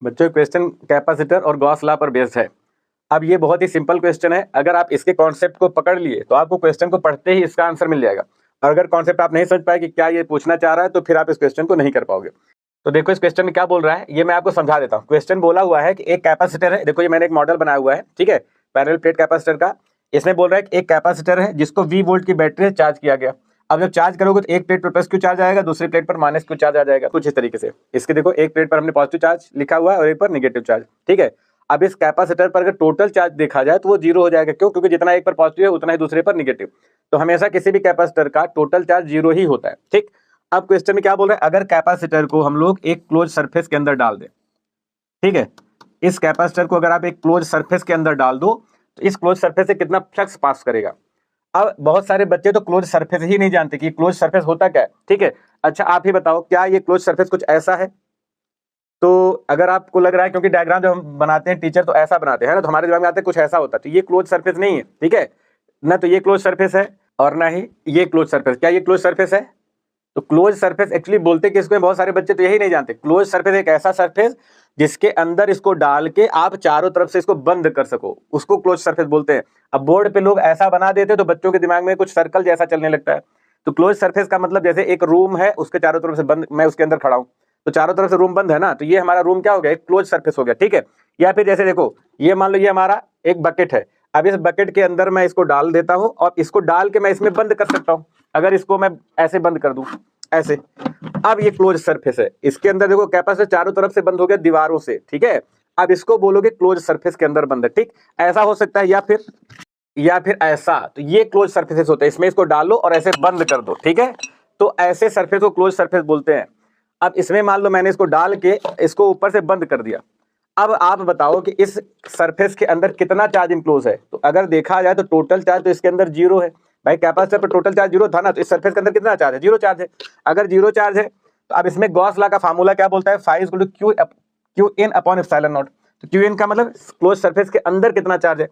बच्चों question capacitor और Gauss law पर बेस्ड है। अब ये बहुत ही सिंपल क्वेश्चन है, अगर आप इसके कॉन्सेप्ट को पकड़ लिए तो आपको क्वेश्चन को पढ़ते ही इसका आंसर मिल जाएगा। और अगर कॉन्सेप्ट आप नहीं समझ पाए कि क्या ये पूछना चाह रहा है तो फिर आप इस क्वेश्चन को नहीं कर पाओगे। तो देखो इस क्वेश्चन में क्या बोल रहा है, ये मैं आपको समझा देता हूँ। क्वेश्चन बोला हुआ है कि एक कैपेसिटर है, देखो ये मैंने एक मॉडल बनाया हुआ है, ठीक है, पैरेलल प्लेट कैपेसिटर का। इसमें बोल रहा है कि एक कैपेसिटर है जिसको V वोल्ट की बैटरी से चार्ज किया गया। अब जब चार्ज करोगे तो एक प्लेट पर प्लस क्यू चार्ज आएगा, दूसरी प्लेट पर माइनस क्यू चार्ज आ जाएगा, कुछ इस तरीके से। इसके देखो एक प्लेट पर हमने पॉजिटिव चार्ज लिखा हुआ है और एक पर नेगेटिव चार्ज, ठीक है। अब इस कैपेसिटर पर अगर टोटल चार्ज देखा जाए तो वो जीरो हो जाएगा, क्यों? क्योंकि जितना एक पर पॉजिटिव है उतना ही दूसरे पर नेगेटिव। तो हमेशा किसी भी कैपेसिटर का टोटल चार्ज जीरो ही होता है, ठीक। अब क्वेश्चन में क्या बोल रहा है, अगर कैपेसिटर को हम लोग एक क्लोज सरफेस के अंदर डाल दें, ठीक है, इस कैपेसिटर को अगर आप एक क्लोज सरफेस के अंदर डाल दो तो इस क्लोज सरफेस से कितना फ्लक्स पास करेगा। अब बहुत सारे बच्चे तो क्लोज सरफेस ही नहीं जानते कि क्लोज सरफेस होता क्या है, ठीक है। अच्छा आप ही बताओ, क्या ये क्लोज सरफेस कुछ ऐसा है? तो अगर आपको लग रहा है, क्योंकि डायग्राम जब हम बनाते हैं टीचर तो ऐसा बनाते हैं ना, तो हमारे दिमाग में आते हैं कुछ ऐसा होता है, तो ये क्लोज सरफेस नहीं है, ठीक है ना। तो ये क्लोज सरफेस है और ना ही ये क्लोज सरफेस। क्या ये क्लोज सरफेस है? तो क्लोज सरफेस एक्चुअली बोलते किसको हैं, बहुत सारे बच्चे तो यही नहीं जानते। क्लोज सरफेस एक ऐसा सरफेस जिसके अंदर इसको डाल के आप चारों तरफ से इसको बंद कर सको, उसको क्लोज सरफेस बोलते हैं। अब बोर्ड पे लोग ऐसा बना देते तो बच्चों के दिमाग में कुछ सर्कल जैसा चलने लगता है। तो क्लोज सरफेस का मतलब जैसे एक रूम है, उसके चारों तरफ से बंद, मैं उसके अंदर खड़ा हूं तो चारों तरफ से रूम बंद है ना, तो ये हमारा रूम क्या हो गया, एक क्लोज सरफेस हो गया, ठीक है। या फिर जैसे देखो, ये मान लो ये हमारा एक बकेट है, अब इस बकेट के अंदर मैं इसको डाल देता हूं और इसको डाल के मैं इसमें बंद कर सकता हूं। अगर इसको मैं ऐसे बंद कर दूं ऐसे, अब ये क्लोज सरफेस है, इसके अंदर देखो कैपेसिटर चारों तरफ से बंद हो गया दीवारों से, ठीक है। अब इसको बोलोगे क्लोज सरफेस के अंदर बंद है, ठीक। ऐसा हो सकता है या फिर ऐसा, तो ये क्लोज सरफेसेस होते हैं, इसमें इसको डालो और ऐसे बंद कर दो, ठीक है। तो ऐसे सरफेस को क्लोज सरफेस बोलते हैं। अब इसमें मान लो मैंने इसको डाल के इसको ऊपर से बंद कर दिया। अब आप बताओ कि इस सरफेस के अंदर कितना चार्ज इनक्लोज है। तो अगर देखा जाए तो टोटल चार्ज तो इसके अंदर जीरो है भाई, कैपेसिटर पर टोटल चार्ज जीरो था ना, तो इस सरफेस के अंदर कितना चार्ज है, जीरो चार्ज है। अगर जीरो चार्ज है तो अब इसमें गॉस लॉ का फार्मूला क्या बोलता है, phi equal to q in upon epsilon not. तो क्यू इन का मतलब क्लोज सरफेस के अंदर कितना चार्ज है,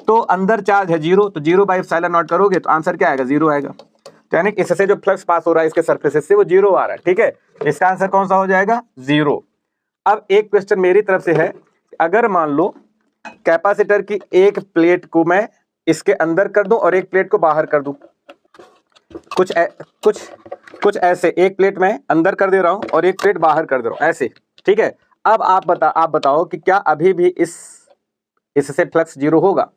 तो अंदर चार्ज है जीरो, तो जीरो बाई एप्सिलॉन नॉट करोगे तो आंसर क्या आएगा, जीरो आएगा। तो यानी इससे जो फ्लक्स पास हो रहा है इसके सरफेस से वो जीरो आ रहा है, ठीक है। इसका आंसर कौन सा हो जाएगा, जीरो। अब एक क्वेश्चन मेरी तरफ से है, अगर मान लो कैपेसिटर की एक प्लेट को मैं इसके अंदर कर दूं और एक प्लेट को बाहर कर दूं, कुछ ऐसे, एक प्लेट में अंदर कर दे रहा हूं और एक प्लेट बाहर कर दे रहा हूं ऐसे, ठीक है। अब आप बताओ कि क्या अभी भी इससे फ्लक्स जीरो होगा?